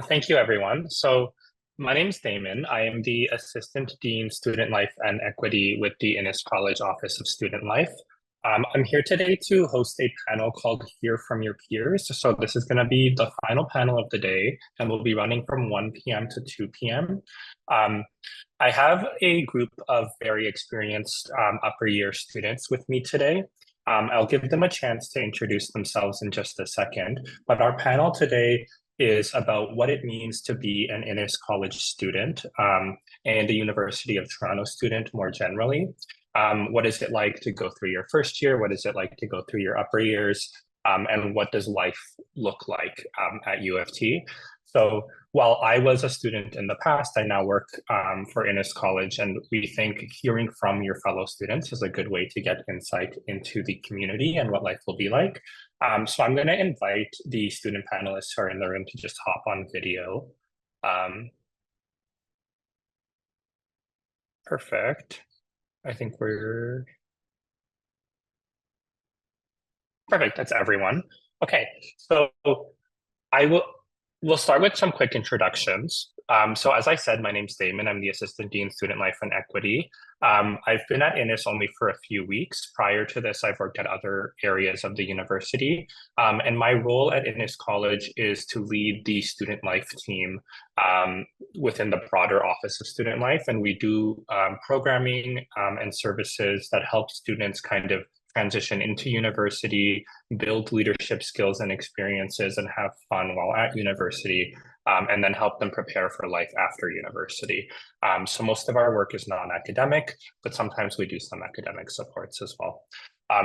Thank you, everyone. So my name is Damon. I am the Assistant Dean, Student Life and Equity with the Innis College Office of Student Life. I'm here today to host a panel called Hear from Your Peers. So this is going to be the final panel of the day, and we'll be running from 1 p.m. to 2 p.m. I have a group of very experienced upper year students with me today. I'll give them a chance to introduce themselves in just a second, but our panel today is about what it means to be an Innis College student and a University of Toronto student more generally. What is it like to go through your first year? What is it like to go through your upper years? And what does life look like at U of T? So while I was a student in the past, I now work for Innis College, and we think hearing from your fellow students is a good way to get insight into the community and what life will be like. So I'm going to invite the student panelists who are in the room to just hop on video. Perfect. I think we're perfect. That's everyone. Okay, so we'll start with some quick introductions. So as I said, my name's Damon. I'm the Assistant Dean, Student Life and Equity. I've been at Innis only for a few weeks. Prior to this, I've worked at other areas of the university. And my role at Innis College is to lead the Student Life team within the broader Office of Student Life. And we do programming and services that help students kind of transition into university, build leadership skills and experiences, and have fun while at university, and then help them prepare for life after university. So most of our work is non-academic, but sometimes we do some academic supports as well.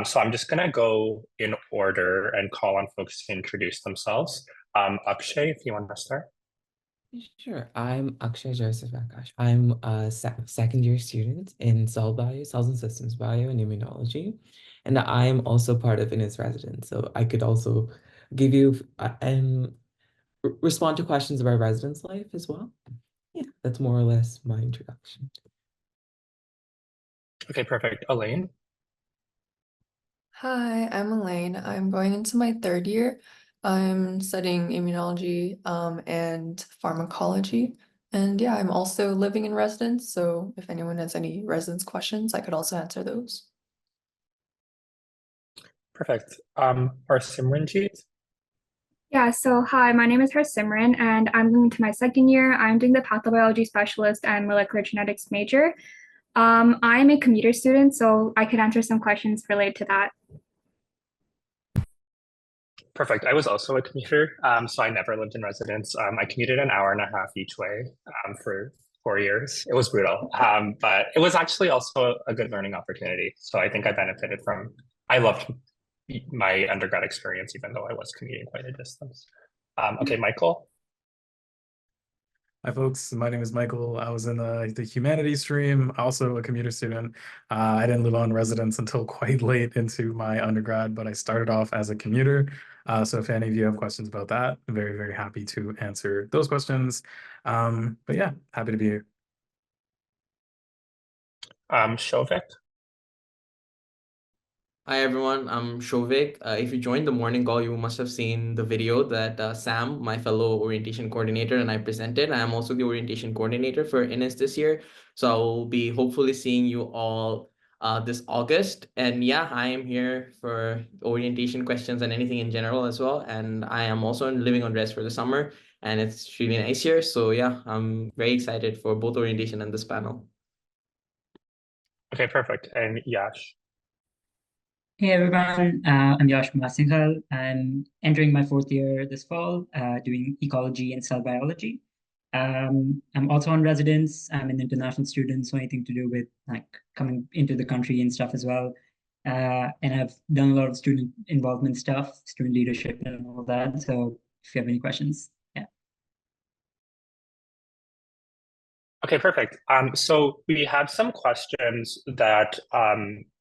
So I'm just going to go in order and call on folks to introduce themselves. Akshay, if you want to start. Sure. I'm Akshay Joseph Akash. I'm a second year student in cell bio, cells and systems bio and immunology. And I'm also part of Innis residence. So I could also give you respond to questions about residence life as well. Yeah, that's more or less my introduction. Okay, perfect. Elaine. Hi, I'm Elaine. I'm going into my third year. I'm studying immunology and pharmacology. And yeah, I'm also living in residence. So if anyone has any residence questions, I could also answer those. Perfect. Or Simranjeet. Yeah, so hi, my name is Simran, and I'm going to my second year. I'm doing the pathobiology specialist and molecular genetics major. I'm a commuter student, so I could answer some questions related to that. Perfect. I was also a commuter, so I never lived in residence. I commuted an hour and a half each way for 4 years. It was brutal, but it was actually also a good learning opportunity. So I think I benefited from, I loved my undergrad experience, even though I was commuting quite a distance. Okay, Michael. Hi, folks. My name is Michael. I was in the humanities stream, also a commuter student. I didn't live on residence until quite late into my undergrad, but I started off as a commuter. So if any of you have questions about that, I'm very, very happy to answer those questions. But yeah, happy to be here. Shovik. Hi everyone, I'm Shovik. If you joined the morning call, you must have seen the video that Sam, my fellow orientation coordinator, and I presented. I am also the orientation coordinator for Innis this year. So I will be hopefully seeing you all this August. And yeah, I am here for orientation questions and anything in general as well. And I am also living on res for the summer, and it's really nice here. So yeah, I'm very excited for both orientation and this panel. Okay, perfect. And Yash. Hey everyone, I'm Yash Singhal. I'm entering my fourth year this fall, doing ecology and cell biology. I'm also on residence. I'm an international student, so anything to do with like coming into the country and stuff as well. And I've done a lot of student involvement stuff, student leadership and all that. So if you have any questions, yeah. Okay, perfect. So we have some questions that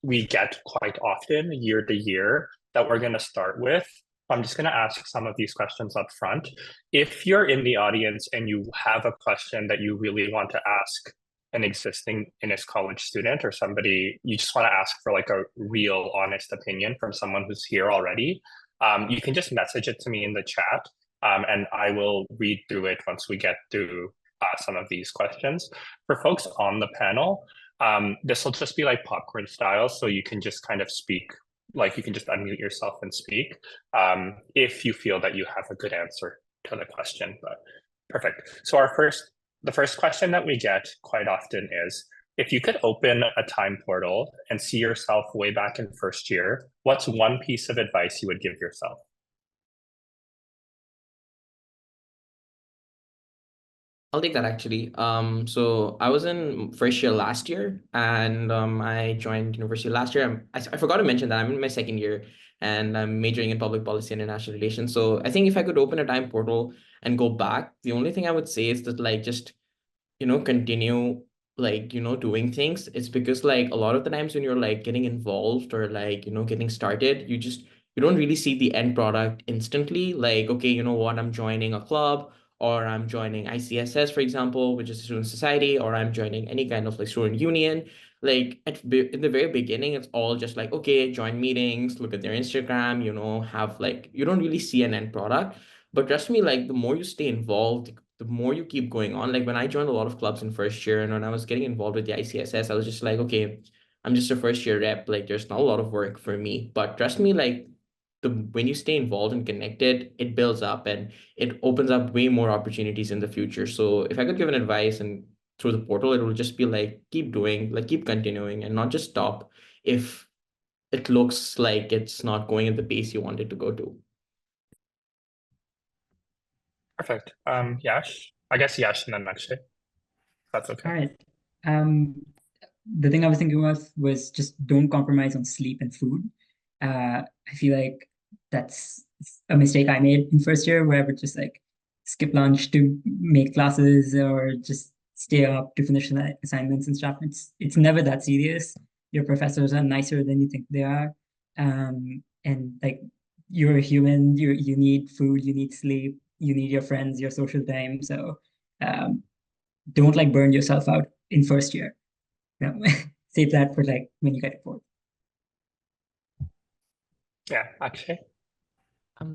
we get quite often year to year that we're going to start with. I'm just going to ask some of these questions up front. If you're in the audience and you have a question that you really want to ask an existing Innis College student or somebody, you just want to ask for like a real honest opinion from someone who's here already, you can just message it to me in the chat. and I will read through it once we get through some of these questions. For folks on the panel, this will just be like popcorn style, so you can just kind of speak, like you can just unmute yourself and speak if you feel that you have a good answer to the question. But perfect. So the first question that we get quite often is, if you could open a time portal and see yourself way back in first year, what's one piece of advice you would give yourself? I'll take that actually. So I was in first year last year, and I joined university last year. I forgot to mention that I'm in my second year, and I'm majoring in public policy and international relations. So I think if I could open a time portal and go back, the only thing I would say is that like just continue like doing things. It's because like a lot of the times when you're like getting involved or like getting started, you don't really see the end product instantly. Like, okay, you know what, I'm joining a club, or I'm joining ICSS, for example, which is a student society, or I'm joining any kind of like student union. Like in the very beginning, it's all just like, okay, join meetings, look at their Instagram, have like, you don't really see an end product. But trust me, like the more you stay involved, the more you keep going on. Like when I joined a lot of clubs in first year, and when I was getting involved with the ICSS, I was just like, okay, I'm just a first year rep. Like there's not a lot of work for me. But trust me, like when you stay involved and connected, it builds up and it opens up way more opportunities in the future. So if I could give an advice and through the portal, it will just be like keep doing, like keep continuing, and not just stop if it looks like it's not going at the pace you want it to go to. Perfect. Yash, I guess Yash and then Akshay. That's okay. All right. Um, the thing I was thinking of was just don't compromise on sleep and food. I feel like that's a mistake I made in first year, where I would just like skip lunch to make classes or just stay up to finish the assignments and stuff. It's never that serious. Your professors are nicer than you think they are. And like you're a human, you need food, you need sleep, you need your friends, your social time. So um, don't like burn yourself out in first year. No, save that for like when you get it bored. Yeah, Akshay.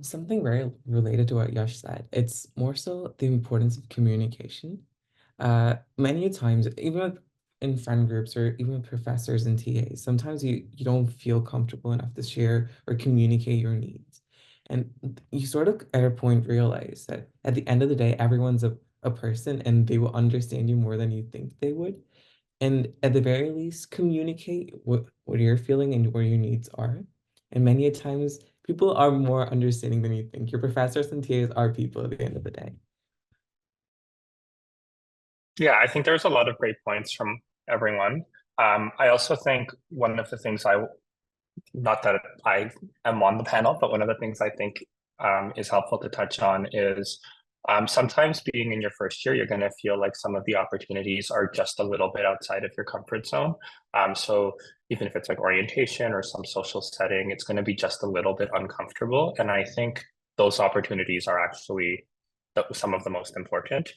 Something very related to what Yash said. It's more so the importance of communication. Many times, even in friend groups or even with professors and TAs, sometimes you don't feel comfortable enough to share or communicate your needs. And you sort of at a point realize that at the end of the day, everyone's a person and they will understand you more than you think they would. And at the very least, communicate what you're feeling and where your needs are. And many a times, people are more understanding than you think. Your professors and TAs are people at the end of the day. Yeah, I think there's a lot of great points from everyone. I also think one of the things not that I am on the panel, but one of the things I think is helpful to touch on is sometimes being in your first year, you're going to feel like some of the opportunities are just a little bit outside of your comfort zone. So even if it's like orientation or some social setting, it's going to be just a little bit uncomfortable. And I think those opportunities are actually some of the most important.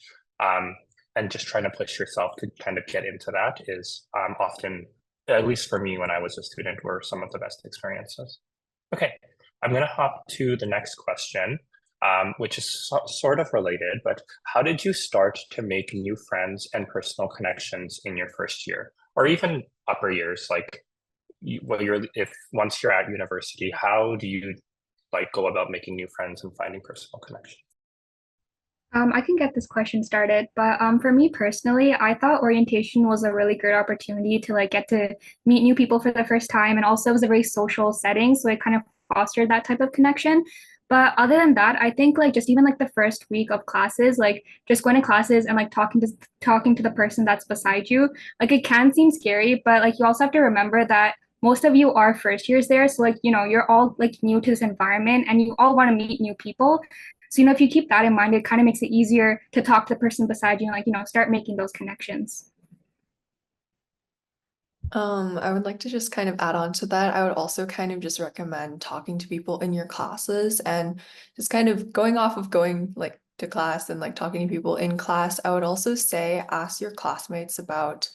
And just trying to push yourself to kind of get into that is often, at least for me when I was a student, were some of the best experiences. Okay, I'm going to hop to the next question, which is sort of related, but how did you start to make new friends and personal connections in your first year or even upper years? Like, once you're at university, how do you like go about making new friends and finding personal connections? I can get this question started, but for me personally, I thought orientation was a really great opportunity to like get to meet new people for the first time, and also it was a very social setting, so it kind of fostered that type of connection. But other than that, I think like just even like the first week of classes, like just going to classes and like talking to the person that's beside you, like it can seem scary, but like you also have to remember that most of you are first years there, so like you're all like new to this environment, and you all want to meet new people. So, if you keep that in mind, it kind of makes it easier to talk to the person beside you and like, start making those connections. I would like to just kind of add on to that. I would also kind of just recommend talking to people in your classes and just kind of going off of going like to class and like talking to people in class. I would also say ask your classmates about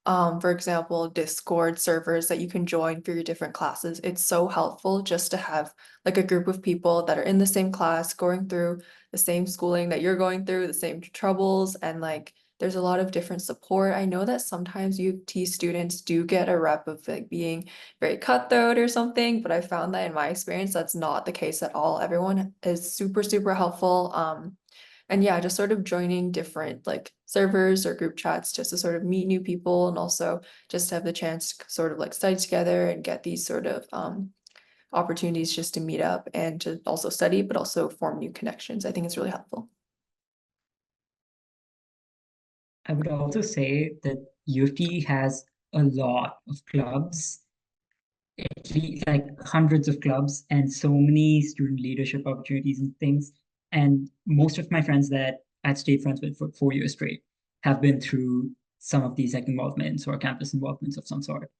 For example, Discord servers that you can join for your different classes. It's so helpful just to have like a group of people that are in the same class, going through the same schooling that you're going through, the same troubles, and like there's a lot of different support. I know that sometimes U of T students do get a rep of like being very cutthroat or something, but I found that in my experience, that's not the case at all. Everyone is super, super helpful. And yeah, just sort of joining different like servers or group chats just to sort of meet new people and also just have the chance to sort of like study together and get these sort of opportunities just to meet up and to also study, but also form new connections. I think it's really helpful. I would also say that U of T has a lot of clubs, at least like hundreds of clubs, and so many student leadership opportunities and things. And most of my friends that I've stayed friends with for 4 years straight have been through some of these like involvements or campus involvements of some sort.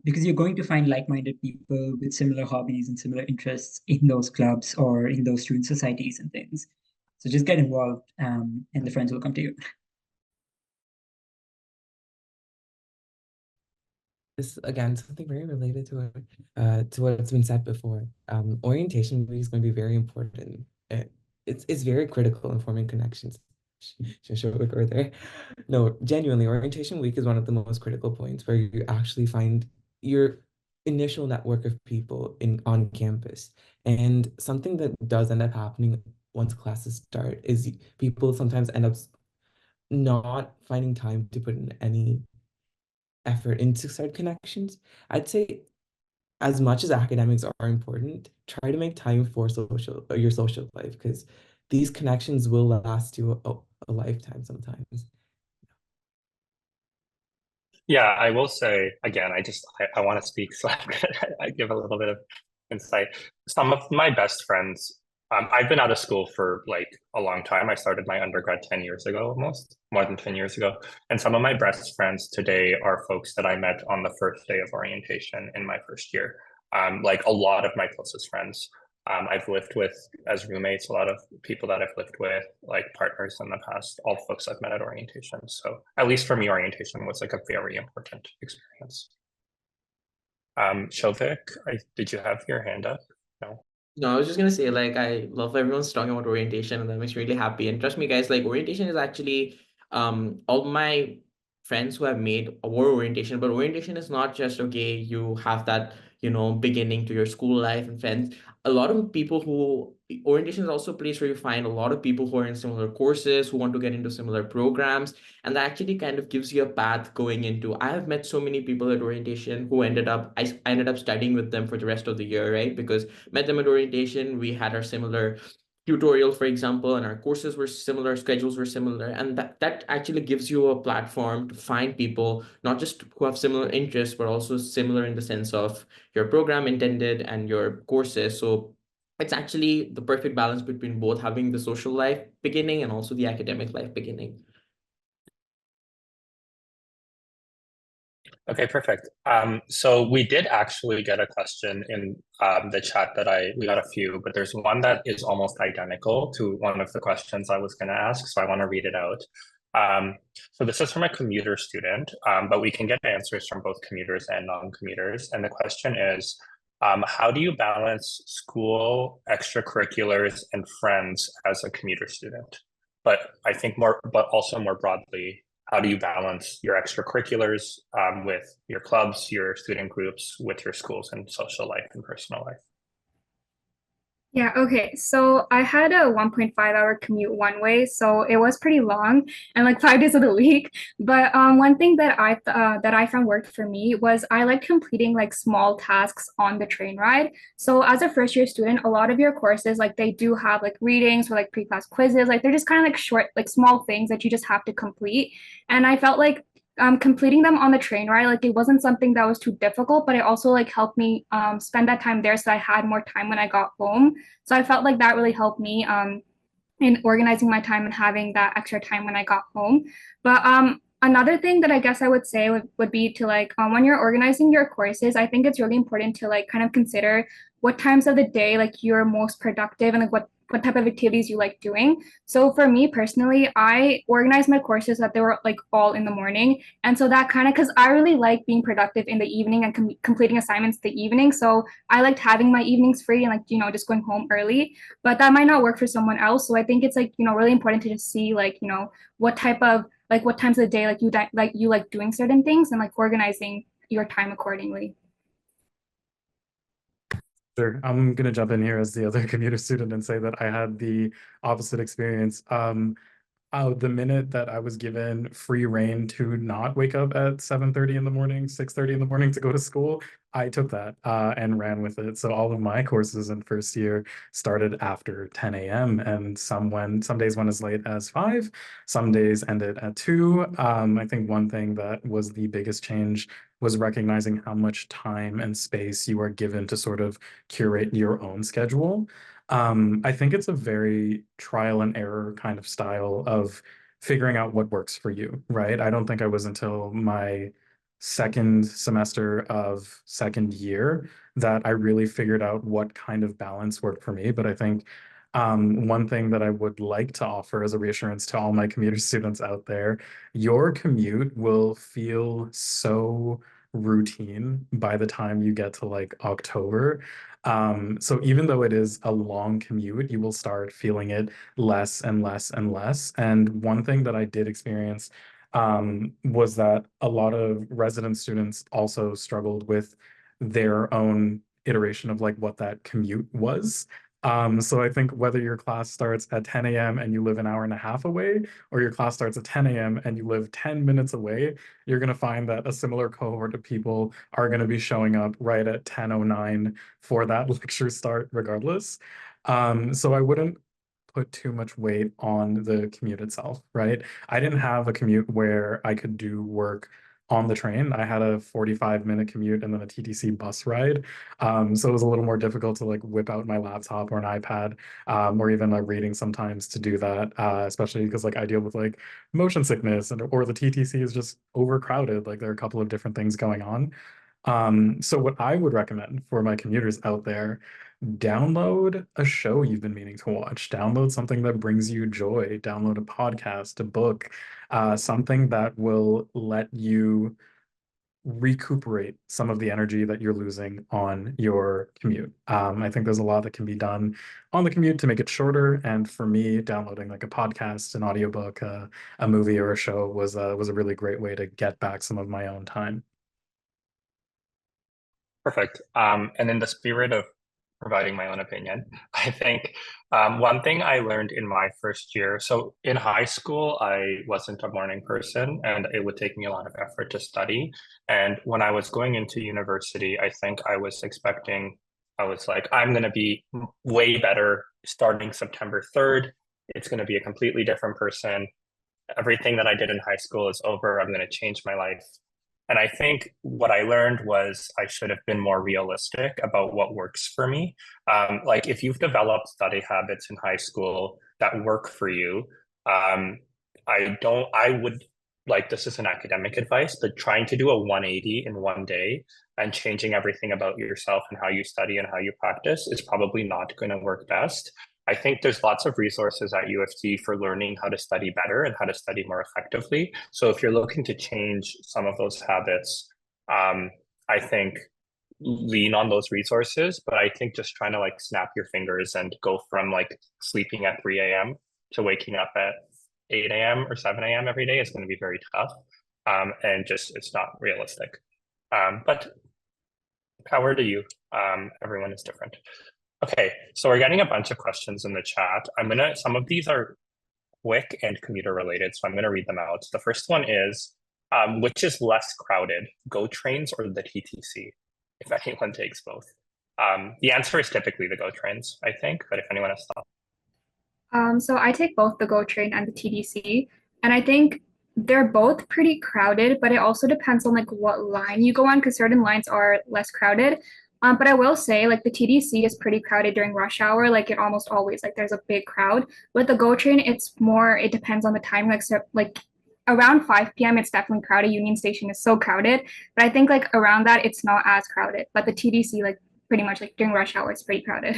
Because you're going to find like-minded people with similar hobbies and similar interests in those clubs or in those student societies and things. So just get involved, and the friends will come to you. This again something very related to what's been said before. Orientation week is going to be very important. It's very critical in forming connections. Should go there. No, genuinely, orientation week is one of the most critical points where you actually find your initial network of people on campus. And something that does end up happening once classes start is people sometimes end up not finding time to put in any effort into start connections. I'd say as much as academics are important, try to make time for your social life because these connections will last you a lifetime sometimes. Yeah, I will say again, I want to speak, so I give a little bit of insight. Some of my best friends, I've been out of school for like a long time. I started my undergrad 10 years ago, almost more than 10 years ago. And some of my best friends today are folks that I met on the first day of orientation in my first year. Like a lot of my closest friends. I've lived with as roommates, a lot of people that I've lived with, like partners in the past, all folks I've met at orientation. So at least for me, orientation was like a very important experience. Shovik, did you have your hand up? No. No, I was just gonna say, like, I love everyone's talking about orientation, and that makes me really happy. And trust me, guys, like, orientation is actually, all my friends who have made were orientation, but orientation is not just okay, you have that, beginning to your school life and friends. A lot of people who orientation is also a place where you find a lot of people who are in similar courses, who want to get into similar programs, and that actually kind of gives you a path going into. I have met so many people at orientation who I ended up studying with them for the rest of the year, right? Because met them at orientation, we had our similar tutorial, for example, and our courses were similar, schedules were similar, and that actually gives you a platform to find people not just who have similar interests but also similar in the sense of your program intended and your courses. So it's actually the perfect balance between both having the social life beginning and also the academic life beginning. Okay, perfect. So we did actually get a question in the chat we got a few, but there's one that is almost identical to one of the questions I was going to ask, so I want to read it out. So this is from a commuter student, but we can get answers from both commuters and non-commuters. And the question is, how do you balance school, extracurriculars, and friends as a commuter student? But I think but also more broadly, how do you balance your extracurriculars with your clubs, your student groups, with your schools and social life and personal life? Yeah, okay. So I had a 1.5 hour commute one way, so it was pretty long and like 5 days of the week. But one thing that I found worked for me was I like completing like small tasks on the train ride. So as a first year student, a lot of your courses like they do have like readings or like pre-class quizzes. Like they're just kind of like short, like small things that you just have to complete. And I felt like completing them on the train ride, like it wasn't something that was too difficult, but it also like helped me spend that time there so I had more time when I got home. So I felt like that really helped me in organizing my time and having that extra time when I got home. But another thing that I guess I would say would be to like when you're organizing your courses, I think it's really important to like kind of consider what times of the day like you're most productive and like what what type of activities you like doing. So for me personally, I organized my courses that they were like all in the morning. And so that kind of, because I really like being productive in the evening and completing assignments the evening. So I liked having my evenings free and like, you know, just going home early, but that might not work for someone else. So I think it's like, you know, really important to just see like, you know, what type of, like what times of the day, like you like doing certain things and like organizing your time accordingly. Sure. I'm gonna jump in here as the other commuter student and say that I had the opposite experience. The minute that I was given free reign to not wake up at 7:30 in the morning, 6:30 in the morning to go to school, I took that and ran with it. So all of my courses in first year started after 10 a.m. and some days went as late as 5, some days ended at 2. I think one thing that was the biggest change was recognizing how much time and space you are given to sort of curate your own schedule. I think it's a very trial and error kind of style of figuring out what works for you, right? I don't think I was until my second semester of second year that I really figured out what kind of balance worked for me. But I think one thing that I would like to offer as a reassurance to all my commuter students out there, your commute will feel so routine by the time you get to like October. So even though it is a long commute, you will start feeling it less and less and less. And one thing that I did experience was that a lot of resident students also struggled with their own iteration of like what that commute was. So I think whether your class starts at 10 a.m. and you live an hour and a half away, or your class starts at 10 a.m. and you live 10 minutes away, you're going to find that a similar cohort of people are going to be showing up right at 10:09 for that lecture start regardless. So I wouldn't put too much weight on the commute itself, right? I didn't have a commute where I could do work on the train. I had a 45-minute commute and then a TTC bus ride. So it was a little more difficult to like whip out my laptop or an iPad, or even like reading sometimes to do that, especially because like I deal with like motion sickness or the TTC is just overcrowded. Like there are a couple of different things going on. So what I would recommend for my commuters out there, download a show you've been meaning to watch, download something that brings you joy, download a podcast, a book, something that will let you recuperate some of the energy that you're losing on your commute. I think there's a lot that can be done on the commute to make it shorter. And for me, downloading like a podcast, an audiobook, a movie or a show was a really great way to get back some of my own time. Perfect. And in the spirit of providing my own opinion, I think one thing I learned in my first year, so in high school, I wasn't a morning person and it would take me a lot of effort to study. And when I was going into university, I think I was like, I'm going to be way better starting September 3rd. It's going to be a completely different person. Everything that I did in high school is over. I'm going to change my life. And I think what I learned was I should have been more realistic about what works for me. Like if you've developed study habits in high school that work for you, I would like, this is an academic advice, but trying to do a 180 in one day and changing everything about yourself and how you study and how you practice is probably not going to work best. I think there's lots of resources at U of T for learning how to study better and how to study more effectively. So if you're looking to change some of those habits, I think lean on those resources. But I think just trying to like snap your fingers and go from like sleeping at 3 a.m. to waking up at 8 a.m. or 7 a.m. every day is going to be very tough. And just it's not realistic. But power to you. Everyone is different. Okay, so we're getting a bunch of questions in the chat. Some of these are quick and commuter related, so I'm gonna read them out. The first one is, which is less crowded, GO trains or the TTC, if anyone takes both? The answer is typically the GO trains, I think, but if anyone has thoughts. So I take both the GO train and the TDC, and I think they're both pretty crowded, but it also depends on like what line you go on because certain lines are less crowded. But I will say like the TDC is pretty crowded during rush hour, like it almost always like there's a big crowd. With the GO train, it depends on the time, like around 5 p.m. it's definitely crowded. Union Station is so crowded, but I think like around that it's not as crowded. But the TDC like pretty much like during rush hour it's pretty crowded.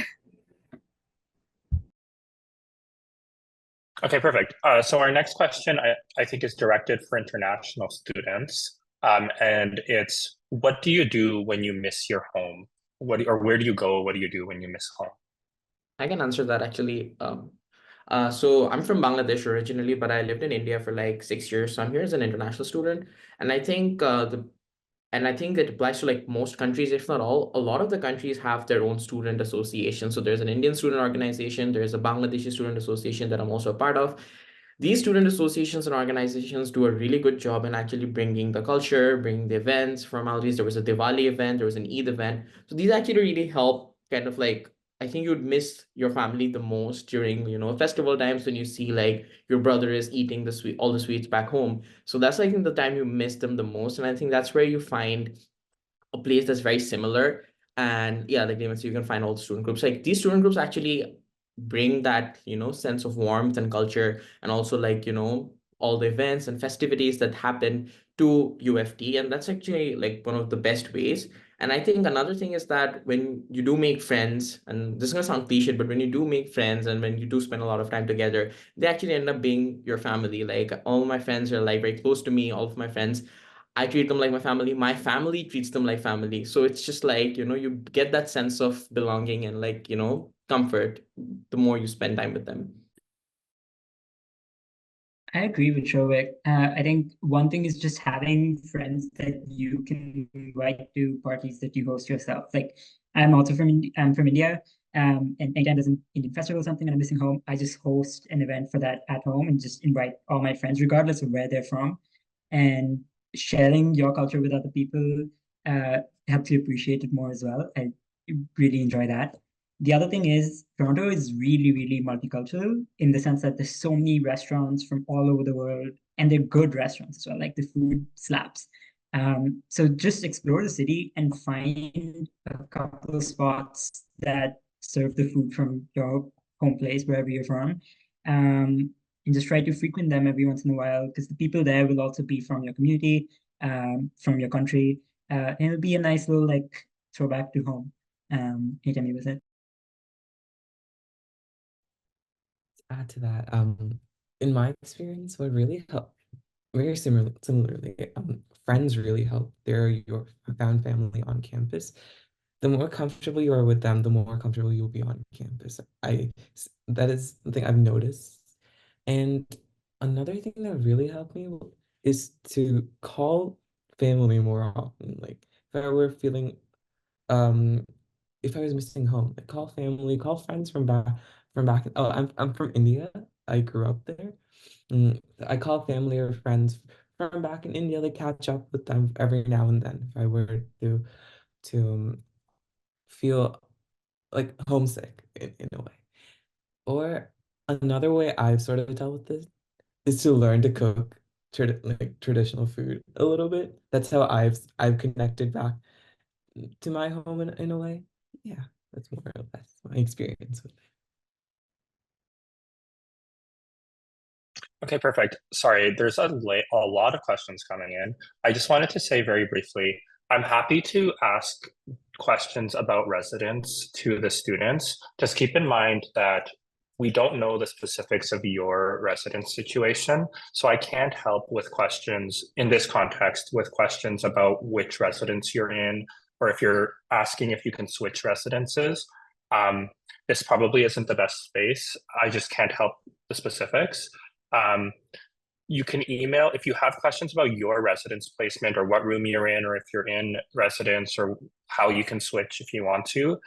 Okay, perfect. So our next question, I think, is directed for international students. And it's, what do you do when you miss your home? Or where do you go? What do you do when you miss home? I can answer that actually. So I'm from Bangladesh originally, but I lived in India for like 6 years. So I'm here as an international student, and I think it applies to like most countries, if not all. A lot of the countries have their own student association. So there's an Indian student organization, there's a Bangladeshi student association that I'm also a part of. These student associations and organizations do a really good job in actually bringing the culture, bringing the events, formalities. There was a Diwali event, there was an Eid event. So these actually really help kind of like, I think you'd miss your family the most during, festival times when you see like your brother is eating all the sweets back home. So that's, I think, the time you miss them the most. And I think that's where you find a place that's very similar. And yeah, like Damon, so you can find all the student groups. Like these student groups actually bring that, sense of warmth and culture, and also like, all the events and festivities that happen to UFT. And that's actually like one of the best ways. And I think another thing is that when you do make friends, and this is gonna sound cliche, but when you do make friends and when you do spend a lot of time together, they actually end up being your family. Like all my friends are like very close to me. All of my friends, I treat them like my family. My family treats them like family. So it's just like, you get that sense of belonging and like, comfort the more you spend time with them. I agree with Shovik. I think one thing is just having friends that you can invite to parties that you host yourself. Like I'm from India, and anytime there's an Indian festival or something and I'm missing home, I just host an event for that at home and just invite all my friends, regardless of where they're from. And sharing your culture with other people uh, helps you appreciate it more as well. I really enjoy that. The other thing is Toronto is really, really multicultural in the sense that there's so many restaurants from all over the world, and they're good restaurants as well. Like the food slaps. So just explore the city and find a couple of spots that serve the food from your home place, wherever you're from. And just try to frequent them every once in a while, because the people there will also be from your community, from your country. And it'll be a nice little like throwback to home anytime you visit. Add to that, in my experience, what really helped, very similarly, friends really help. They're your found family on campus. The more comfortable you are with them, the more comfortable you'll be on campus. That is something I've noticed. And another thing that really helped me is to call family more often. Like if I were feeling um if I was missing home, like call family, call friends from back. Oh, I'm from India. I grew up there. I call family or friends from back in India to catch up with them every now and then if I were to feel like homesick in a way. Or another way I've sort of dealt with this is to learn to cook like traditional food a little bit. That's how I've connected back to my home in a way. Yeah, that's more or less my experience with it. Okay, perfect. Sorry, there's a lot of questions coming in. I just wanted to say very briefly, I'm happy to ask questions about residence to the students. Just keep in mind that we don't know the specifics of your residence situation, so I can't help with questions in this context with questions about which residence you're in, or if you're asking if you can switch residences. This probably isn't the best space. I just can't help the specifics. Um, you can email if you have questions about your residence placement or what room you're in, or if you're in residence, or how you can switch if you want to.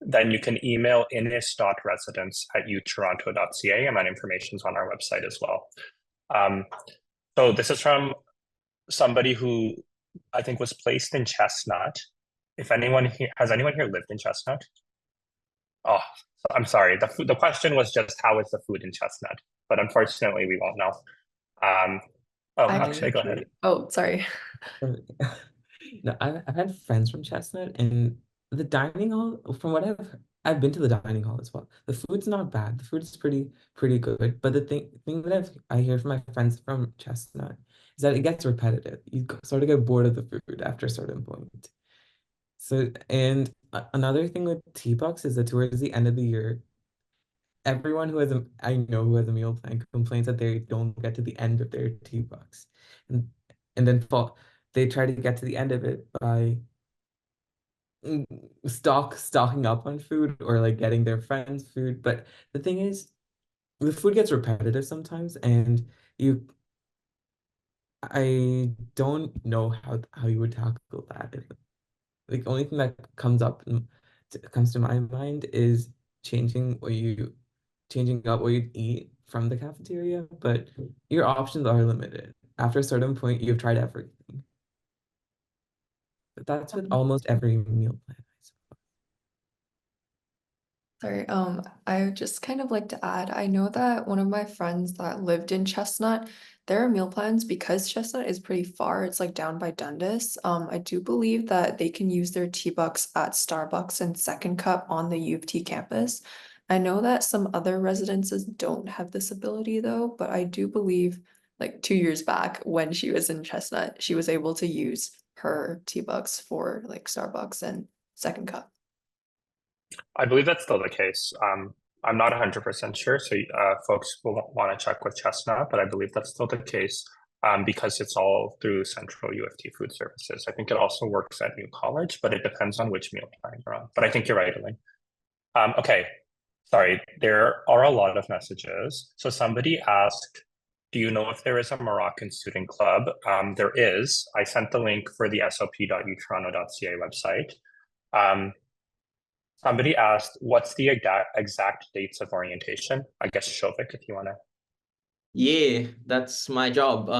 Then you can email innis.residence@utoronto.ca, and that information's on our website as well. So this is from somebody who I think was placed in Chestnut. If anyone here, has anyone here lived in Chestnut? Oh, I'm sorry. The question was just how is the food in Chestnut, but unfortunately we won't know. Oh, I actually, go ahead. Oh, sorry. No, I've had friends from Chestnut, and the dining hall, from what I've been to the dining hall as well. The food's not bad. The food's pretty good. But the thing that I hear from my friends from Chestnut is that it gets repetitive. You sort of get bored of the food after a certain point. So, and another thing with T-Box is that towards the end of the year, everyone I know who has a meal plan complains that they don't get to the end of their $2, and then they try to get to the end of it by stocking up on food or like getting their friends food. But the thing is, the food gets repetitive sometimes, and I don't know how you would tackle that. Like, only thing that comes to my mind is changing up what you eat from the cafeteria, but your options are limited. After a certain point, you've tried everything. But that's with almost every meal plan, I suppose. Sorry, I would just kind of like to add, I know that one of my friends that lived in Chestnut, their meal plans, because Chestnut is pretty far, it's like down by Dundas. I do believe that they can use their T-Bucks at Starbucks and Second Cup on the U of T campus. I know that some other residences don't have this ability though, but I do believe like 2 years back when she was in Chestnut, she was able to use her T-Bucks for like Starbucks and Second Cup. I believe that's still the case. I'm not 100% sure, so folks will want to check with Chestnut, but I believe that's still the case because it's all through Central U of T Food Services. I think it also works at New College, but it depends on which meal plan you're on. But I think you're right, Elaine. Okay, sorry, there are a lot of messages. So somebody asked, do you know if there is a Moroccan student club? There is. I sent the link for the sop.utoronto.ca website. Somebody asked, what's the exact dates of orientation? I guess Shovik, if you want to. Yeah, that's my job.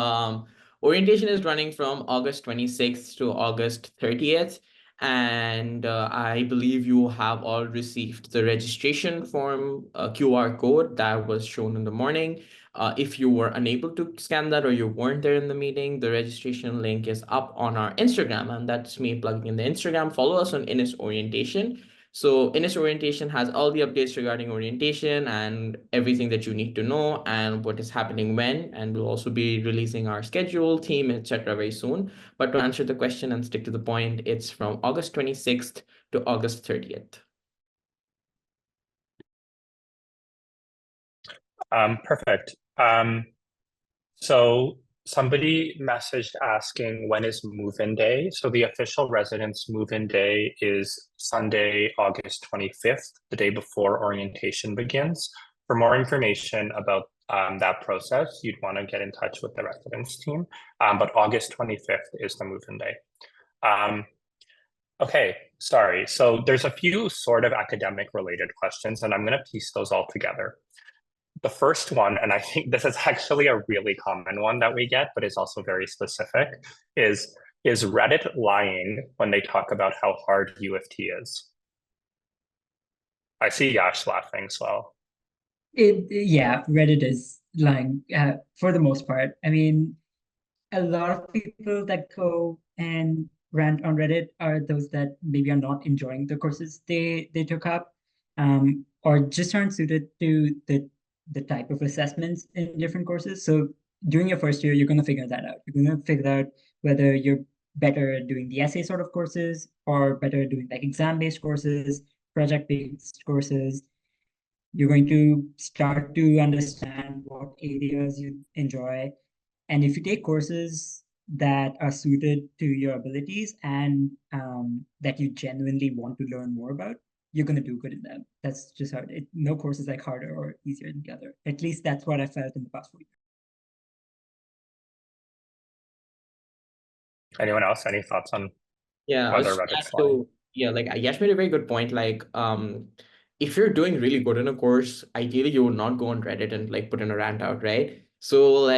Orientation is running from August 26th to August 30th. And I believe you have all received the registration form QR code that was shown in the morning. If you were unable to scan that or you weren't there in the meeting, the registration link is up on our Instagram. And that's me plugging in the Instagram. Follow us on Innis Orientation. So Innis Orientation has all the updates regarding orientation and everything that you need to know and what is happening when, and we'll also be releasing our schedule, team, etc. very soon. But to answer the question and stick to the point, it's from August 26th to August 30th. Perfect. So somebody messaged asking when is move-in day. So the official residence move-in day is Sunday, August 25th, the day before orientation begins. For more information about that process, you'd want to get in touch with the residence team. But August 25th is the move-in day. Okay, sorry. So there's a few sort of academic related questions, and I'm going to piece those all together. The first one, and I think this is actually a really common one that we get, but it's also very specific, is Reddit lying when they talk about how hard U of T is? I see Yash laughing as well. Yeah, Reddit is lying for the most part. I mean, a lot of people that go and rant on Reddit are those that maybe are not enjoying the courses they took up, or just aren't suited to the type of assessments in different courses. So during your first year, you're going to figure that out. You're going to figure out whether you're better at doing the essay sort of courses or better at doing like exam-based courses, project-based courses. You're going to start to understand what areas you enjoy. And if you take courses that are suited to your abilities and that you genuinely want to learn more about, you're going to do good in them. That's just how no course is like harder or easier than the other. At least that's what I felt in the past 4 years. Anyone else? Any thoughts on Yeah, whether Reddit's lying? yeah, like Yash made a very good point. Like, if you're doing really good in a course, ideally you would not go on Reddit and like put in a rant out, right? So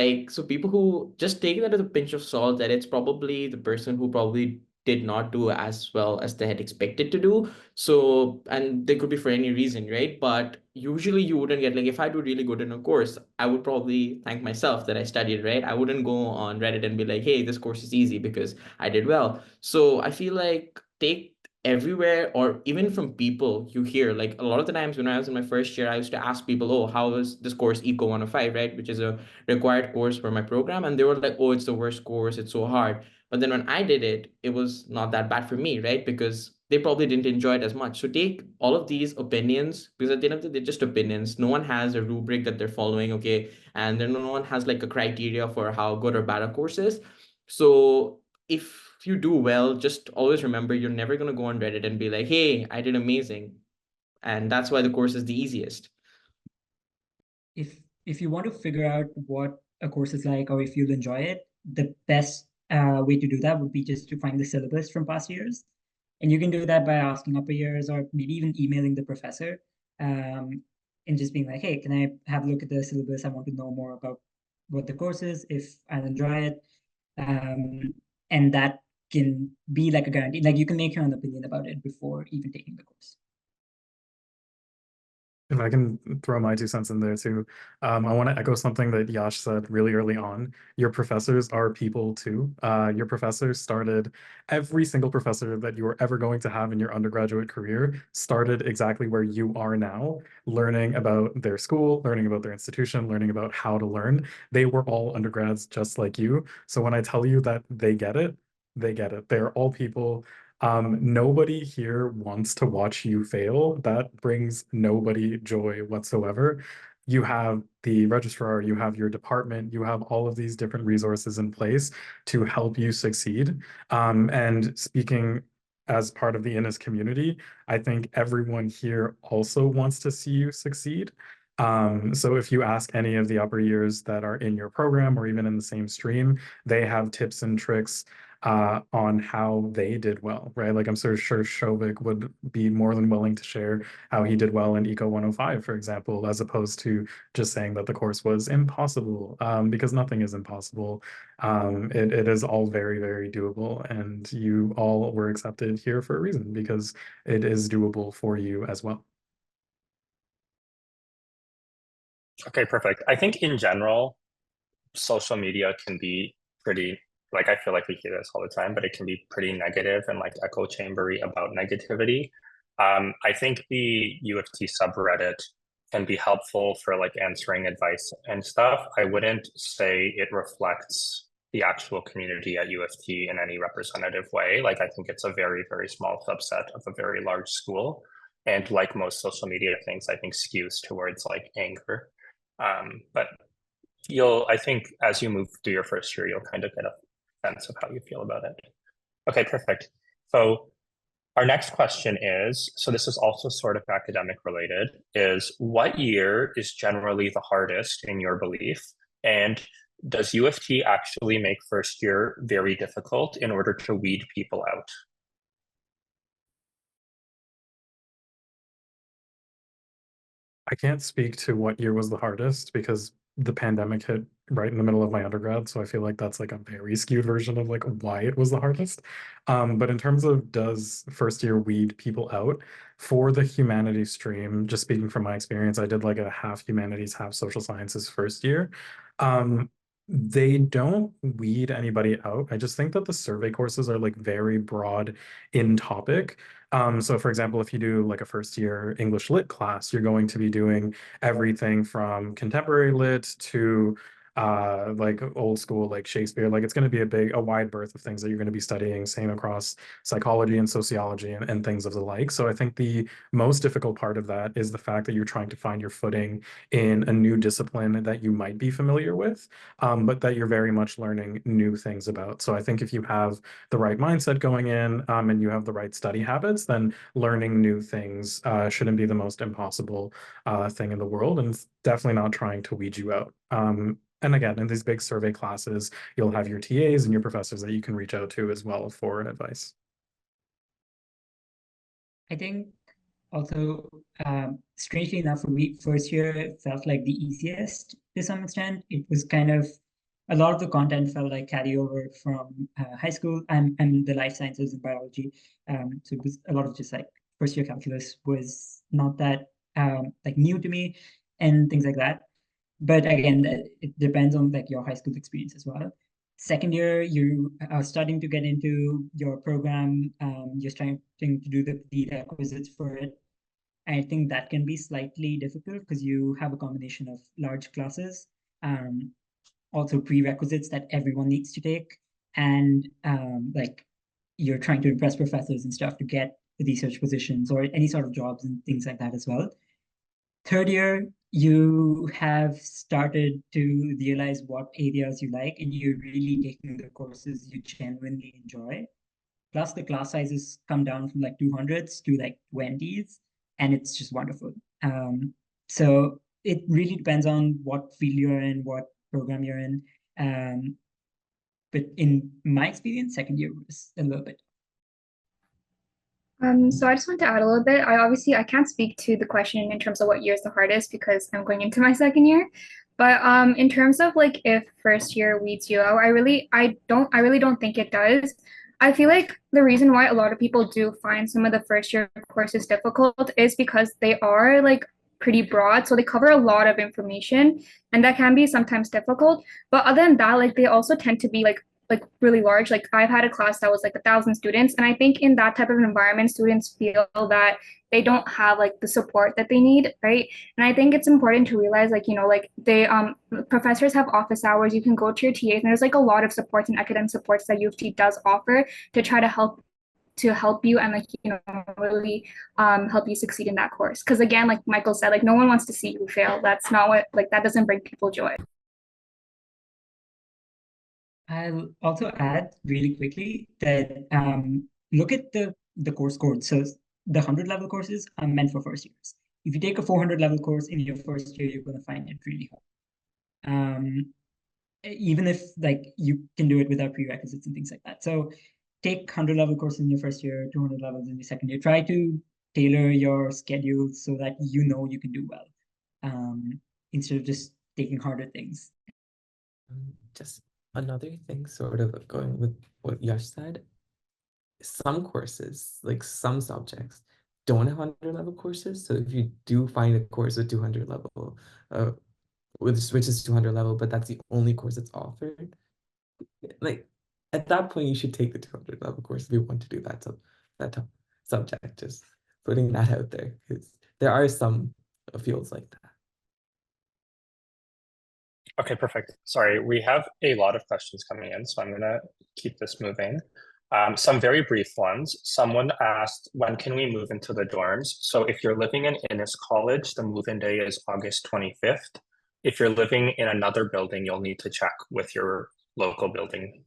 people who just take that as a pinch of salt, that it's probably the person who probably did not do as well as they had expected to do. So, and they could be for any reason, right? But usually you wouldn't get like, if I do really good in a course, I would probably thank myself that I studied, right? I wouldn't go on Reddit and be like, hey, this course is easy because I did well. So I feel like take everywhere, or even from people you hear, like a lot of the times when I was in my first year, I used to ask people, oh, how is this course Eco 105, right? Which is a required course for my program. And they were like, oh, it's the worst course. It's so hard. But then when I did it, it was not that bad for me, right? Because they probably didn't enjoy it as much. So take all of these opinions, because at the end of the day, they're just opinions. No one has a rubric that they're following, okay? And then no one has like a criteria for how good or bad a course is. So if you do well, just always remember you're never going to go on Reddit and be like, hey, I did amazing. And that's why the course is the easiest. If you want to figure out what a course is like, or if you'll enjoy it, the best way to do that would be just to find the syllabus from past years. And you can do that by asking upper years or maybe even emailing the professor, and just being like, hey, can I have a look at the syllabus? I want to know more about what the course is, if I'll enjoy it. And that can be like a guarantee. Like you can make your own opinion about it before even taking the course. If I can throw my 2 cents in there too, I want to echo something that Yash said really early on. Your professors are people too. Your professors started, every single professor that you are ever going to have in your undergraduate career started exactly where you are now, learning about their school, learning about their institution, learning about how to learn. They were all undergrads just like you. So when I tell you that they get it, they get it. They're all people. Nobody here wants to watch you fail. That brings nobody joy whatsoever. You have the registrar, you have your department, you have all of these different resources in place to help you succeed. And speaking as part of the Innis community, I think everyone here also wants to see you succeed. So if you ask any of the upper years that are in your program or even in the same stream, they have tips and tricks on how they did well, right? Like I'm sure Shovik would be more than willing to share how he did well in Eco 105, for example, as opposed to just saying that the course was impossible, because nothing is impossible. It is all very, very doable, and you all were accepted here for a reason, because it is doable for you as well. Okay, perfect. I think in general, social media can be pretty, like, I feel like we hear this all the time, but it can be pretty negative and like echo chambery about negativity. I think the U of T subreddit can be helpful for like answering advice and stuff. I wouldn't say it reflects the actual community at U of T in any representative way. Like, I think it's a very, very small subset of a very large school. And like most social media things, I think skews towards like anger. But I think as you move through your first year, you'll kind of get a sense of how you feel about it. Okay, perfect. So our next question is, so this is also sort of academic related, is what year is generally the hardest in your belief? And does U of T actually make first year very difficult in order to weed people out? I can't speak to what year was the hardest because the pandemic hit right in the middle of my undergrad. So I feel like that's like a very skewed version of like why it was the hardest. But in terms of does first year weed people out, for the humanities stream, just speaking from my experience, I did like a half humanities, half social sciences first year. They don't weed anybody out. I just think that the survey courses are like very broad in topic. So for example, if you do like a first year English lit class, you're going to be doing everything from contemporary lit to like old school like Shakespeare. Like it's going to be a wide berth of things that you're going to be studying, same across psychology and sociology and things of the like. So I think the most difficult part of that is the fact that you're trying to find your footing in a new discipline that you might be familiar with, but that you're very much learning new things about. So I think if you have the right mindset going in, and you have the right study habits, then learning new things shouldn't be the most impossible thing in the world, and it's definitely not trying to weed you out. And again, in these big survey classes, you'll have your TAs and your professors that you can reach out to as well for advice. I think also, strangely enough, for me, first year it felt like the easiest to some extent. It was kind of a lot of the content felt like carryover from high school. I'm the life sciences and biology, so it was a lot of just like first year calculus was not that like new to me and things like that. But again, it depends on like your high school experience as well. Second year, you are starting to get into your program. You're starting to do the prerequisites for it. I think that can be slightly difficult because you have a combination of large classes, also prerequisites that everyone needs to take, and like you're trying to impress professors and stuff to get research positions or any sort of jobs and things like that as well. Third year, you have started to realize what areas you like, and you're really taking the courses you genuinely enjoy. Plus, the class sizes come down from like 200s to like 20s, and it's just wonderful. So it really depends on what field you're in, what program you're in. But in my experience, second year was a little bit. So I just want to add a little bit. I can't speak to the question in terms of what year is the hardest because I'm going into my second year. But in terms of like if first year weeds you out, I really don't think it does. I feel like the reason why a lot of people do find some of the first year courses difficult is because they are like pretty broad. So they cover a lot of information and that can be sometimes difficult. But other than that, like they also tend to be like really large. Like I've had a class that was like 1,000 students, and I think in that type of environment, students feel that they don't have like the support that they need, right? And I think it's important to realize, like like they professors have office hours. You can go to your TAs, and there's like a lot of supports and academic supports that U of T does offer to try to help you and like really help you succeed in that course. Because again, like Michael said, like no one wants to see you fail. That's not what that doesn't bring people joy. I'll also add really quickly that look at the course code. So the 100 level courses are meant for first years. If you take a 400 level course in your first year, you're going to find it really hard. Even if like you can do it without prerequisites and things like that. So take 100 level course in your first year, 200 levels in your second year. Try to tailor your schedule so that you know you can do well, instead of just taking harder things. Just another thing, sort of going with what Yash said, some courses, like some subjects, don't have 100 level courses. So if you do find a course with 200 level, which is 200 level, but that's the only course that's offered, like at that point you should take the 200 level course if you want to do that subject. Just putting that out there, because there are some fields like that. Okay, perfect. Sorry, we have a lot of questions coming in, so I'm gonna keep this moving. Some very brief ones. Someone asked, when can we move into the dorms? So if you're living in Innis College, the move-in day is August 25th. If you're living in another building, you'll need to check with your local building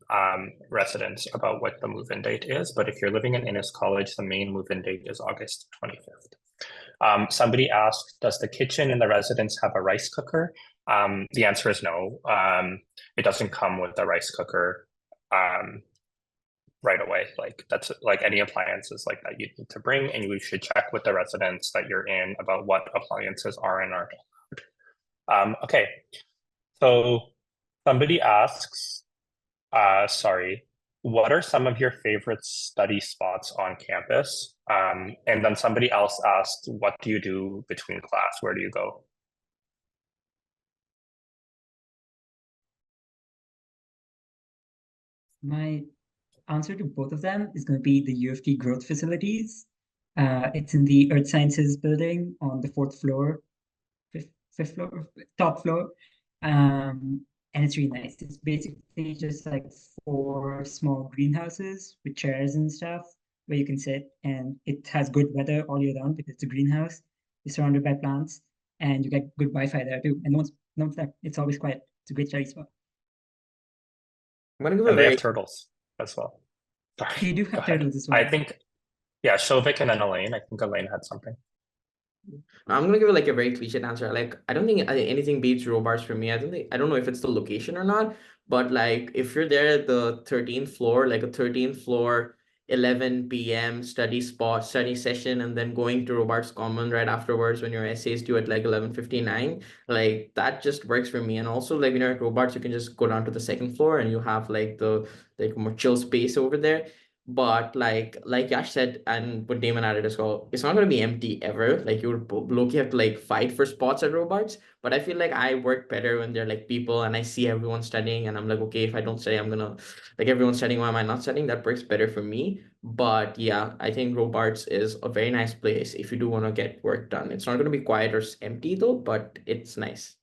residents about what the move-in date is. But if you're living in Innis College, the main move-in date is August 25th. Somebody asked, does the kitchen in the residence have a rice cooker? The answer is no. It doesn't come with a rice cooker right away. Like that's like any appliances like that you need to bring, and you should check with the residents that you're in about what appliances are and aren't allowed. Okay, so somebody asks, sorry, what are some of your favorite study spots on campus? And then somebody else asked, what do you do between class? Where do you go? My answer to both of them is going to be the U of T growth facilities. It's in the Earth Sciences building on the fourth floor, fifth floor, top floor. And it's really nice. It's basically just like 4 small greenhouses with chairs and stuff where you can sit, and it has good weather all year round because it's a greenhouse. You're surrounded by plants, and you get good Wi-Fi there too. And no one's there. It's always quiet. It's a great study spot. I'm gonna give a And they very have turtles as well. Sorry, They do go have ahead. turtles as well. I think, yeah, Shovik and then Elaine. I think Elaine had something. I'm gonna give it like a very cliched answer. Like I don't think anything beats Robarts for me. I don't know if it's the location or not, but like if you're there at the 13th floor, like a 13th floor, 11 p.m. study session, and then going to Robarts Common right afterwards when your essays due at like 11:59, like that just works for me. And also like when you're at Robarts, you can just go down to the second floor and you have like the more chill space over there. But like Yash said, and what Damon added as well, it's not going to be empty ever. Like you would low-key have to like fight for spots at Robarts. But I feel like I work better when they're like people and I see everyone studying and I'm like, okay, if I don't study, I'm gonna like everyone's studying, why am I not studying? That works better for me. But yeah, I think Robarts is a very nice place if you do want to get work done. It's not going to be quiet or empty though, but it's nice.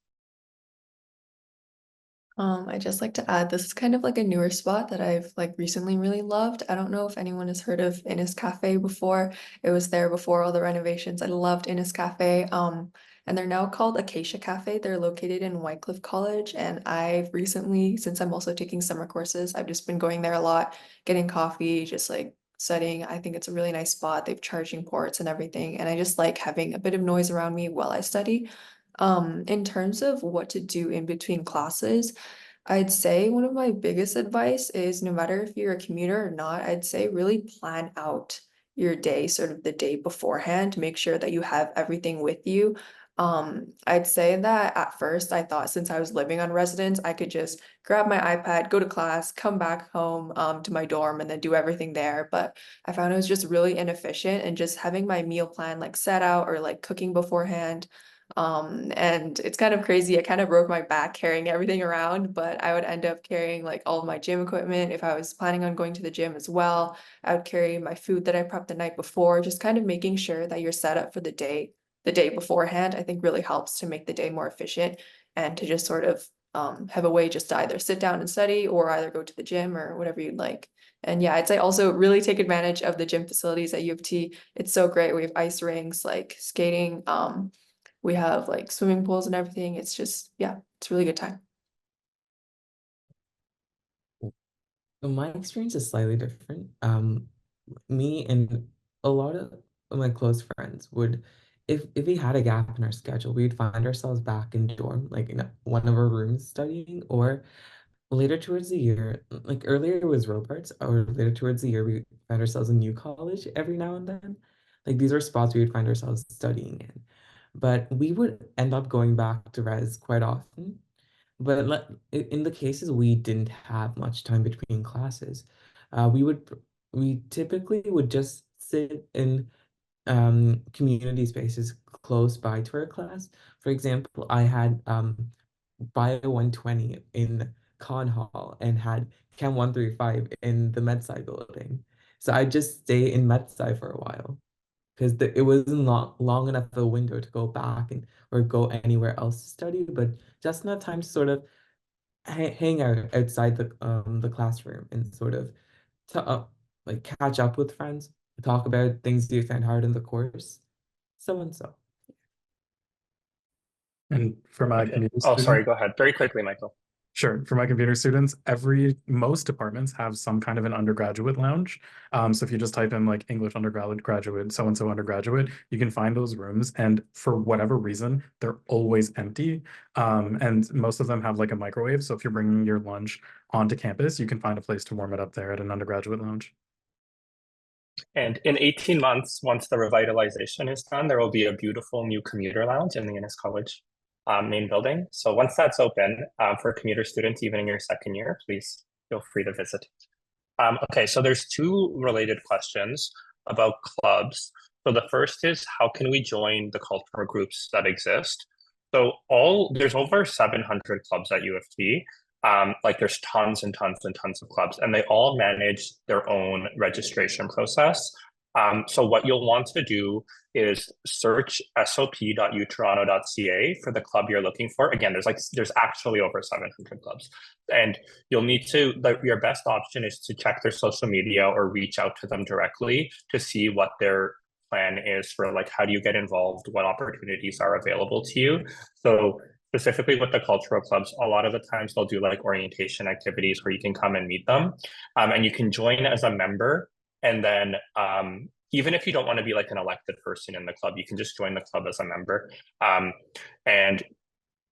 I just like to add, this is kind of like a newer spot that I've like recently really loved. I don't know if anyone has heard of Innis Cafe before. It was there before all the renovations. I loved Innis Cafe. And they're now called Acacia Cafe. They're located in Wycliffe College. And I've recently, since I'm also taking summer courses, I've just been going there a lot, getting coffee, just like studying. I think it's a really nice spot. They have charging ports and everything. And I just like having a bit of noise around me while I study. In terms of what to do in between classes, I'd say one of my biggest advice is no matter if you're a commuter or not, I'd say really plan out your day, sort of the day beforehand, make sure that you have everything with you. I'd say that at first I thought since I was living on residence, I could just grab my iPad, go to class, come back home to my dorm and then do everything there. But I found it was just really inefficient and just having my meal plan like set out or like cooking beforehand. And it's kind of crazy. I kind of broke my back carrying everything around, but I would end up carrying like all of my gym equipment. If I was planning on going to the gym as well, I would carry my food that I prepped the night before, just kind of making sure that you're set up for the day beforehand, I think really helps to make the day more efficient and to just sort of have a way just to either sit down and study or either go to the gym or whatever you'd like. And yeah, I'd say also really take advantage of the gym facilities at U of T. It's so great. We have ice rinks, like skating. We have like swimming pools and everything. It's just, yeah, it's a really good time. So my experience is slightly different. Me and a lot of my close friends would, if we had a gap in our schedule, we'd find ourselves back in dorm, like in one of our rooms studying, or later towards the year, like earlier it was Robarts, or later towards the year, we find ourselves in New College every now and then. Like these are spots we would find ourselves studying in. But we would end up going back to res quite often. But in the cases we didn't have much time between classes, we would we typically would just sit in community spaces close by to our class. For example, I had Bio 120 in Con Hall and had Chem 135 in the MedSci building. So I just stay in MedSci for a while because it wasn't long enough of a window to go back and or go anywhere else to study, but just enough time to sort of hang out outside the classroom and sort of to like catch up with friends, talk about things you found hard in the course, so and so. And for my Okay. computer Oh, students, sorry, go ahead. Very quickly, Michael. sure. For my computer students, most departments have some kind of an undergraduate lounge. So if you just type in like English undergraduate, so and so undergraduate, you can find those rooms. And for whatever reason, they're always empty. And most of them have like a microwave. So if you're bringing your lunch onto campus, you can find a place to warm it up there at an undergraduate lounge. And in 18 months, once the revitalization is done, there will be a beautiful new commuter lounge in the Innis College main building. So once that's open for commuter students, even in your second year, please feel free to visit. Okay, so there's two related questions about clubs. So the first is, how can we join the cultural groups that exist? So there's over 700 clubs at U of T. Like there's tons and tons and tons of clubs, and they all manage their own registration process. So what you'll want to do is search sop.utoronto.ca for the club you're looking for. Again, there's actually over 700 clubs, and you'll need to, your best option is to check their social media or reach out to them directly to see what their plan is for like, how do you get involved, what opportunities are available to you. So specifically with the cultural clubs, a lot of the times they'll do like orientation activities where you can come and meet them, and you can join as a member. And then even if you don't want to be like an elected person in the club, you can just join the club as a member. And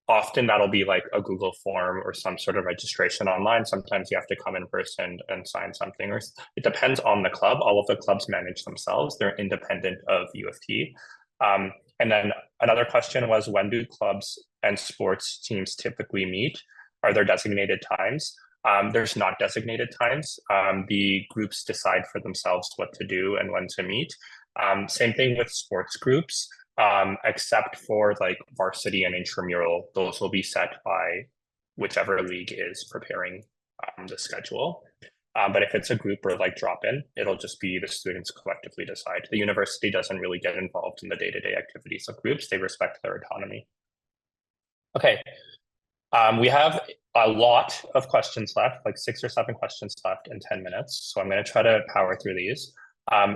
often that'll be like a Google form or some sort of registration online. Sometimes you have to come in person and sign something, or it depends on the club. All of the clubs manage themselves. They're independent of U of T. And then another question was, when do clubs and sports teams typically meet? Are there designated times? There's not designated times. The groups decide for themselves what to do and when to meet. Same thing with sports groups, except for like varsity and intramural. Those will be set by whichever league is preparing the schedule. But if it's a group or like drop-in, it'll just be the students collectively decide. The university doesn't really get involved in the day-to-day activities of groups. They respect their autonomy. Okay. We have a lot of questions left, like 6 or 7 questions left in 10 minutes. So I'm going to try to power through these.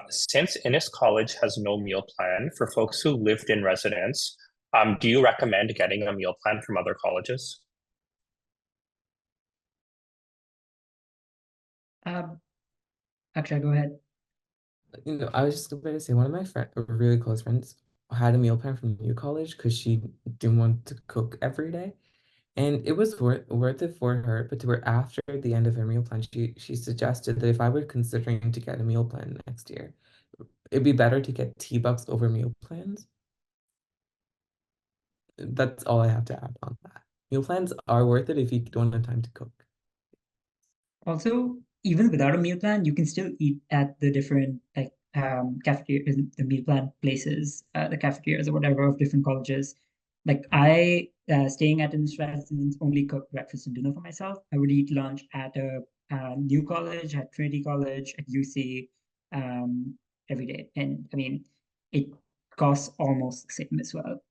Since Innis College has no meal plan for folks who lived in residence, do you recommend getting a meal plan from other colleges? Akshay, go ahead. I was just about to say one of my really close friends had a meal plan from New College because she didn't want to cook every day. And it was worth it for her, but to her after the end of her meal plan, she suggested that if I were considering to get a meal plan next year, it'd be better to get T-Bucks over meal plans. That's all I have to add on that. Meal plans are worth it if you don't have time to cook. Also, even without a meal plan, you can still eat at the different like cafeteria, the meal plan places, the cafeterias or whatever of different colleges. Like I, staying at Innis residence, only cook breakfast and dinner for myself. I would eat lunch at a new college, at Trinity College, at UC, every day, and I mean, it costs almost the same as well.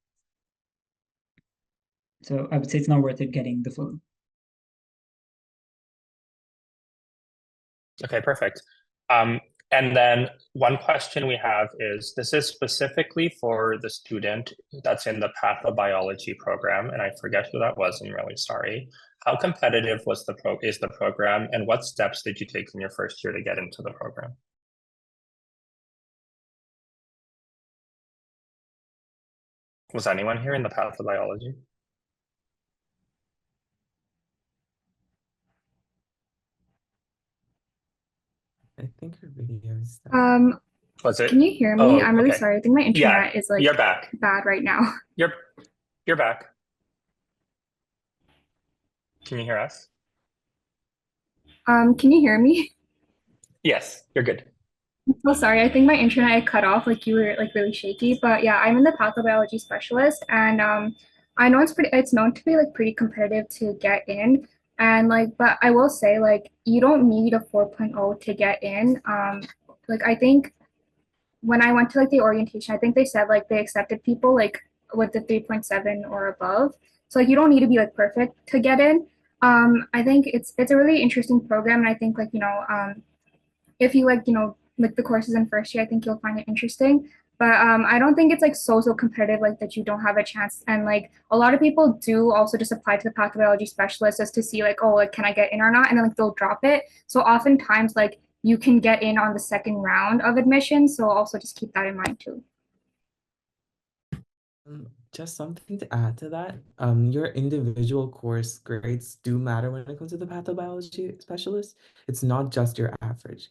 So I would say it's not worth it getting the full. Okay, perfect. And then one question we have is, this is specifically for the student that's in the pathobiology program, and I forget who that was, I'm really sorry. How competitive was is the program, and what steps did you take in your first year to get into the program? Was anyone here in the pathobiology? I think her video is Was it? Can you hear me? Oh, I'm really okay. sorry. I think my Yeah, internet is like you're back. bad right now. You're back. Can you hear us? Can you hear me? Yes, you're good. I'm so sorry. I think my internet cut off, like you were like really shaky. But yeah, I'm in the pathobiology specialist, and I know it's known to be like pretty competitive to get in. And like, but I will say like you don't need a 4.0 to get in. Like I think when I went to like the orientation, I think they said like they accepted people like with the 3.7 or above. So like you don't need to be like perfect to get in. I think it's a really interesting program, and I think like if you like like the courses in first year, I think you'll find it interesting. But I don't think it's like so competitive like that you don't have a chance. And like a lot of people do also just apply to the pathobiology specialist just to see like, oh, like can I get in or not, and then like they'll drop it. So oftentimes like you can get in on the second round of admission. So also just keep that in mind too. Just something to add to that. Your individual course grades do matter when it comes to the pathobiology specialist. It's not just your average,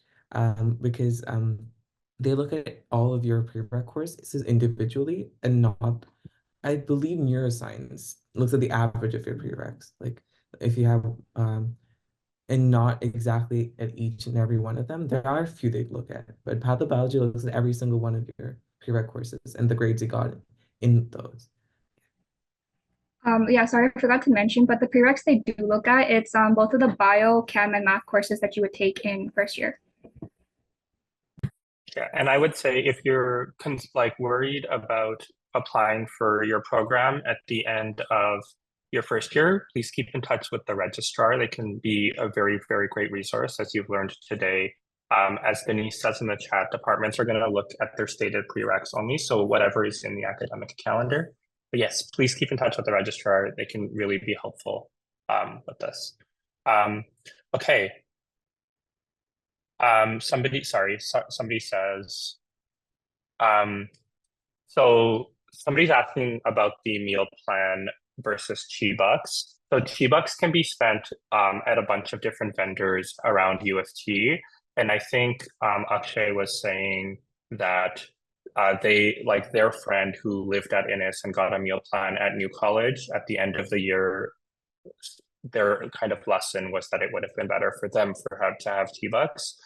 because they look at all of your prereq courses individually and not, I believe neuroscience looks at the average of your prereqs. Like if you have and not exactly at each and every one of them. There are a few they look at, but pathobiology looks at every single one of your prereq courses and the grades you got in those. Yeah, sorry, I forgot to mention, but the prereqs they do look at, it's both of the bio, chem, and math courses that you would take in first year. Yeah, and I would say if you're like worried about applying for your program at the end of your first year, please keep in touch with the registrar. They can be a very, very great resource, as you've learned today. As Denise says in the chat, departments are going to look at their stated prereqs only, so whatever is in the academic calendar. But yes, please keep in touch with the registrar. They can really be helpful with this. Okay. Somebody says, so somebody's asking about the meal plan versus Chi-Bucks. So Chi-Bucks can be spent at a bunch of different vendors around U of T. And I think Akshay was saying that they, like their friend who lived at Innis and got a meal plan at New College at the end of the year, their kind of lesson was that it would have been better for them to have T-Bucks.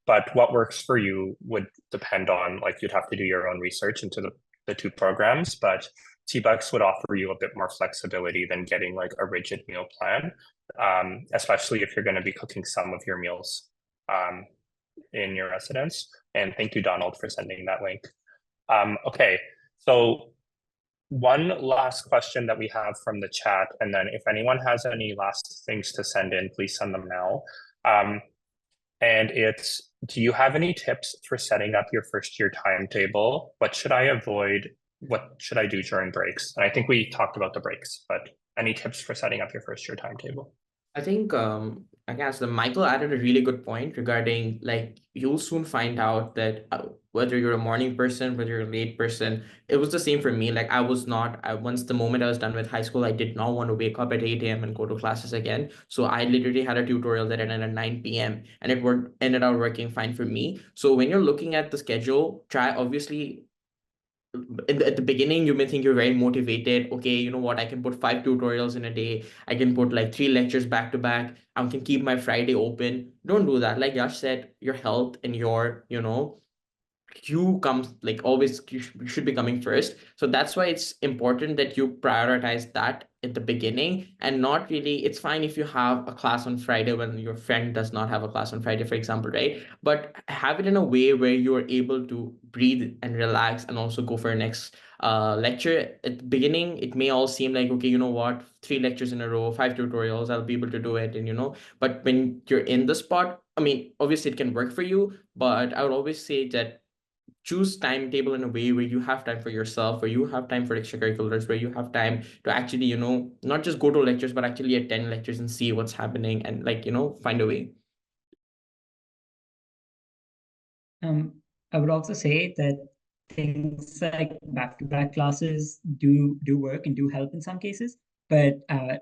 But what works for you would depend on, like you'd have to do your own research into the two programs, but T-Bucks would offer you a bit more flexibility than getting like a rigid meal plan, especially if you're going to be cooking some of your meals in your residence. And thank you, Donald, for sending that link. Okay, so one last question that we have from the chat, and then if anyone has any last things to send in, please send them now. And it's, do you have any tips for setting up your first year timetable? What should I avoid? What should I do during breaks? And I think we talked about the breaks, but any tips for setting up your first year timetable? I think I guess the Michael added a really good point regarding like you'll soon find out that whether you're a morning person, whether you're a late person, it was the same for me. Like I was not once the moment I was done with high school, I did not want to wake up at 8 a.m. and go to classes again. So I literally had a tutorial that ended at 9 p.m. and it ended up working fine for me. So when you're looking at the schedule, try obviously at the beginning you may think you're very motivated. Okay, you know what, I can put 5 tutorials in a day, I can put like 3 lectures back to back, I can keep my Friday open. Don't do that. Like Yash said, your health and your you comes like always, you should be coming first. So that's why it's important that you prioritize that at the beginning, and not really, it's fine if you have a class on Friday when your friend does not have a class on Friday, for example, right? But have it in a way where you are able to breathe and relax and also go for a next lecture. At the beginning it may all seem like, okay, you know what, 3 lectures in a row, 5 tutorials, I'll be able to do it. And but when you're in the spot, I mean, obviously it can work for you, but I would always say that choose timetable in a way where you have time for yourself, where you have time for extracurriculars, where you have time to actually, not just go to lectures, but actually attend lectures and see what's happening and find a way. I would also say that things like back-to-back classes do work and do help in some cases, but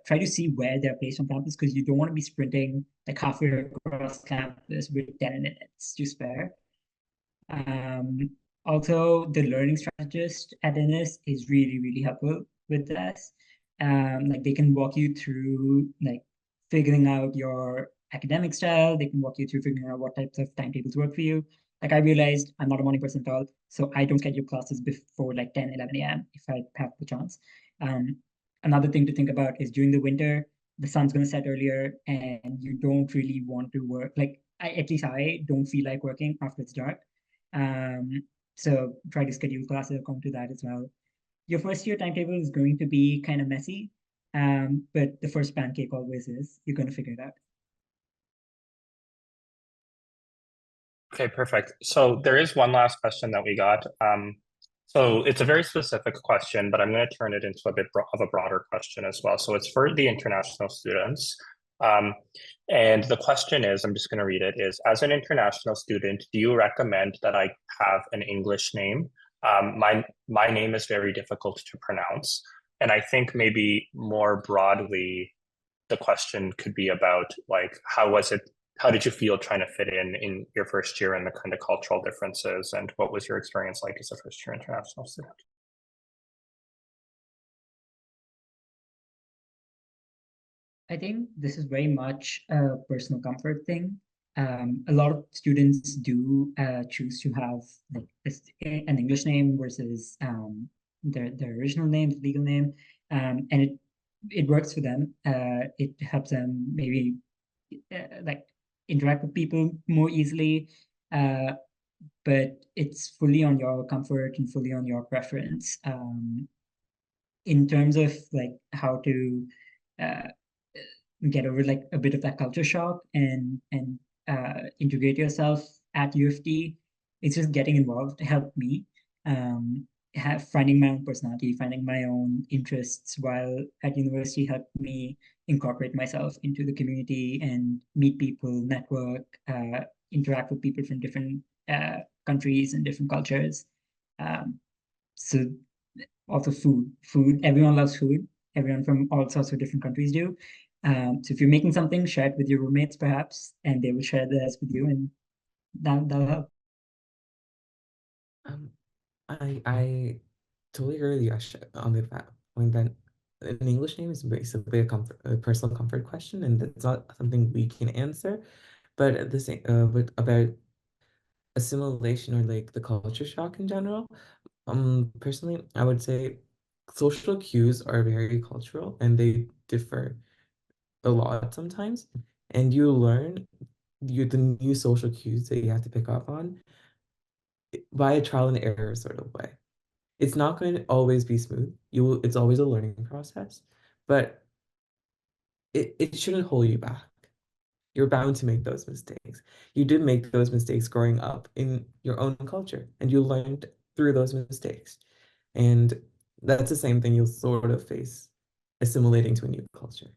try to see where they're placed on campus, because you don't want to be sprinting like halfway across campus with 10 minutes to spare. Also, the learning strategist at Innis is really, really helpful with this. Like they can walk you through like figuring out your academic style. They can walk you through figuring out what types of timetables work for you. Like I realized I'm not a morning person at all, so I don't schedule classes before like 10, 11 a.m. if I have the chance. Another thing to think about is during the winter, the sun's going to set earlier and you don't really want to work. Like at least I don't feel like working after it's dark. So try to schedule classes according to that as well. Your first year timetable is going to be kind of messy, but the first pancake always is. You're going to figure it out. Okay, perfect. So there is one last question that we got. So it's a very specific question, but I'm going to turn it into a bit of a broader question as well. So it's for the international students. And the question is, I'm just going to read it, is, as an international student, do you recommend that I have an English name? My name is very difficult to pronounce. And I think maybe more broadly, the question could be about like, how did you feel trying to fit in your first year and the kind of cultural differences, and what was your experience like as a first year international student? I think this is very much a personal comfort thing. A lot of students do choose to have like an English name versus their original name, legal name, and it works for them. It helps them maybe like interact with people more easily, but it's fully on your comfort and fully on your preference. In terms of like how to uh, get over like a bit of that culture shock and integrate yourself at U of T, it's just getting involved helped me. Finding my own personality, finding my own interests while at university helped me incorporate myself into the community and meet people, network, interact with people from different countries and different cultures. So also food, everyone loves food. Everyone from all sorts of different countries do. So if you're making something, share it with your roommates perhaps, and they will share theirs with you, and that'll help. I totally agree with you on the fact point that an English name is basically a personal comfort question, and that's not something we can answer. But at the same, but about assimilation or like the culture shock in general, personally, I would say social cues are very cultural and they differ a lot sometimes, and you learn the new social cues that you have to pick up on by a trial and error sort of way. It's not going to always be smooth. It's always a learning process, but it shouldn't hold you back. You're bound to make those mistakes. You did make those mistakes growing up in your own culture, and you learned through those mistakes. And that's the same thing you'll sort of face assimilating to a new culture.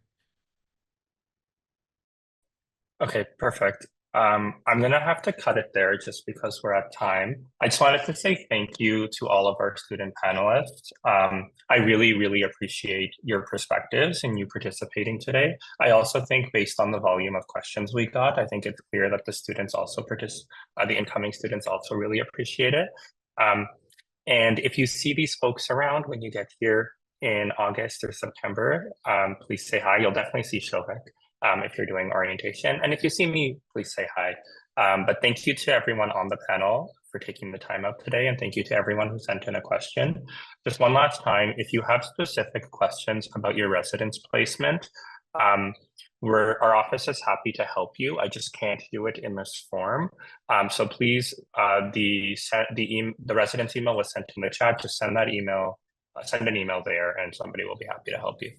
Okay, perfect. I'm gonna have to cut it there just because we're at time. I just wanted to say thank you to all of our student panelists. I really, really appreciate your perspectives and you participating today. I also think based on the volume of questions we got, I think it's clear that the students also the incoming students also really appreciate it. And if you see these folks around when you get here in August or September, please say hi. You'll definitely see Shovik. If you're doing orientation. And if you see me, please say hi. But thank you to everyone on the panel for taking the time out today. And thank you to everyone who sent in a question. Just one last time, if you have specific questions about your residence placement, our office is happy to help you. I just can't do it in this form. So please, the residence email was sent in the chat. Just send that email, send an email there and somebody will be happy to help you.